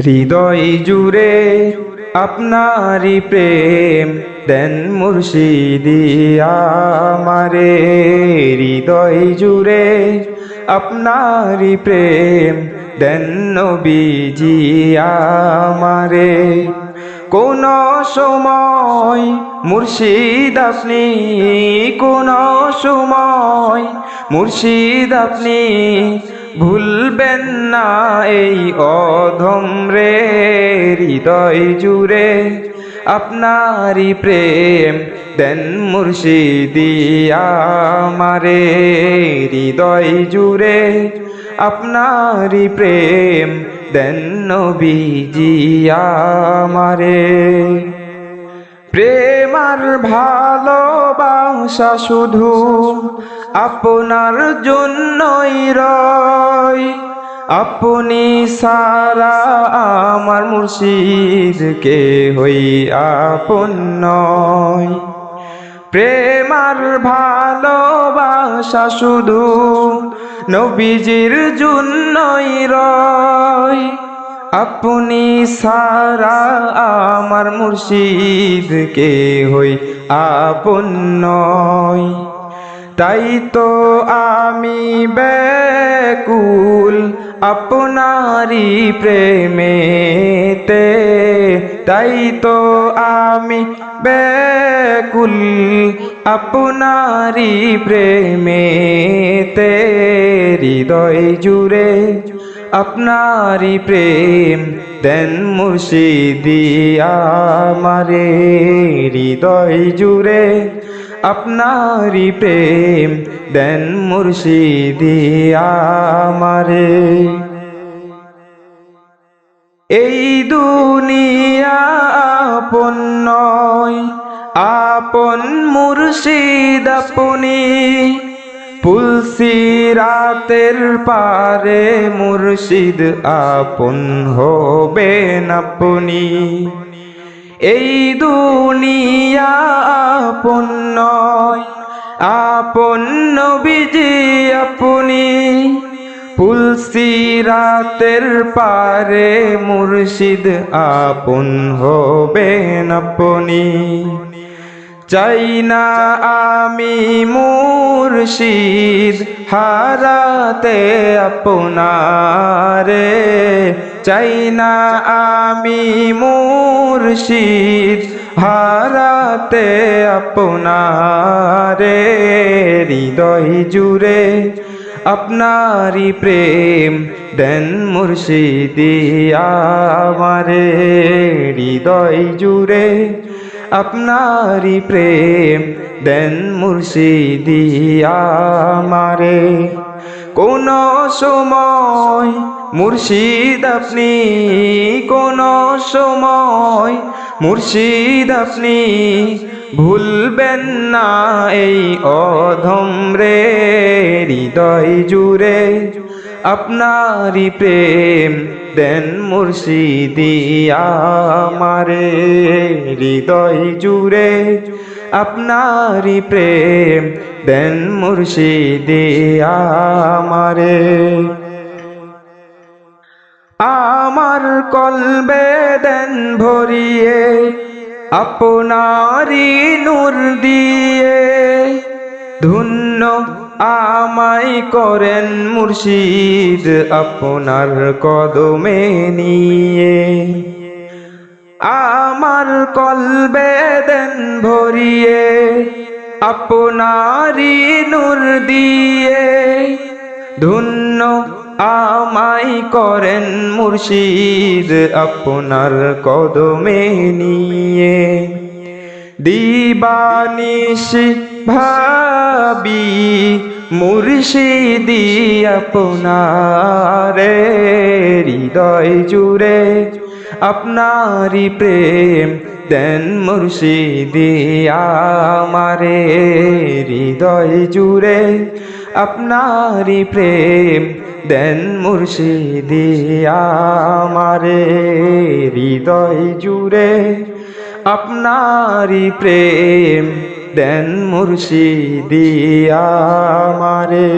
হৃদয় জুড়ে আপনারি প্রেম দেন মুর্শিদি আমারে। হৃদয় জুড়ে আপনারি প্রেম দেন নবীজি আমারে। কোন সময় মুর্শিদ আপনি, কোন সময় মুর্শিদ আপনি ভুলবেন না এই অধম রে। হৃদয় জুড়ে আপনারি প্রেম দেন মুর্শিদি আমারে। হৃদয় জুড়ে আপনারি প্রেম দেন নবীজি আমারে। প্রেম আর ভালোবাসা শুধু আপনার জন্যই রয়। আপনি সারা আমার মুর্শিদ কেহই আপন নয়। প্রেম আর ভালোবাসা শুধু নবীজির জন্যই রয়। আপনি সারা আমার মুর্শিদ কেহই আপন নয়। তাই তো আমি ব্যাকুল আপনারি প্রেমেতে। তাই তো আমি ব্যাকুল আপনারি প্রেমেতে। হৃদয় জুড়ে আপনারি প্রেম দেন মুর্শিদি আমারে। হৃদয় জুড়ে আপনারি প্রেম দেন মুর্শিদি আমারে। এই দুনিয়া আপন নয়, আপন মুর্শিদ আপনি। পুলসিরাতের পারে মুর্শিদ আপন হবেন আপনি। এই দুনিয়া আপন নয়, আপন নবীজি আপনি। পুলসিরাতের পারে মুর্শিদ আপন হবেন আপনি। চাই না আমি মুর্শিদ হারাতে আপনারে। চাই না আমি মুর্শিদ হারাতে আপনারে। হৃদয় জুড়ে আপনারি প্রেম দেন মুর্শিদি আমারে। হৃদয় জুড়ে আপনারি প্রেম দেন মুর্শিদি আমারে। কোন সময় মুর্শিদ আপনি, কোন সময় মুর্শিদ আপনি ভুলবেন না এই অধম রে। হৃদয় জুড়ে আপনারি প্রেম দেন মুর্শিদি আমারে। হৃদয় জুড়ে আপনারি প্রেম দেন মুর্শিদি আমারে। আমার কলবে দেন ভরিয়ে আপনারি নূর দিয়ে। ধন্য আমায় করেন মুর্শিদ আপনার কদমে নিয়ে। আমার কলবে দেন ভরিয়ে আপনারি নূর দিয়ে। ধন্য আমায় করেন মুর্শিদ আপনার কদমে নিয়ে। দিবানিশি ভাবি মুর্শিদি আপনারে। হৃদয় জুড়ে আপনারি প্রেম দেন মুর্শিদি আমারে। হৃদয় জুড়ে আপনারি প্রেম দেন মুর্শিদি আমারে। হৃদয় জুড়ে আপনারি প্রেম দেন মুর্শিদি আমারে।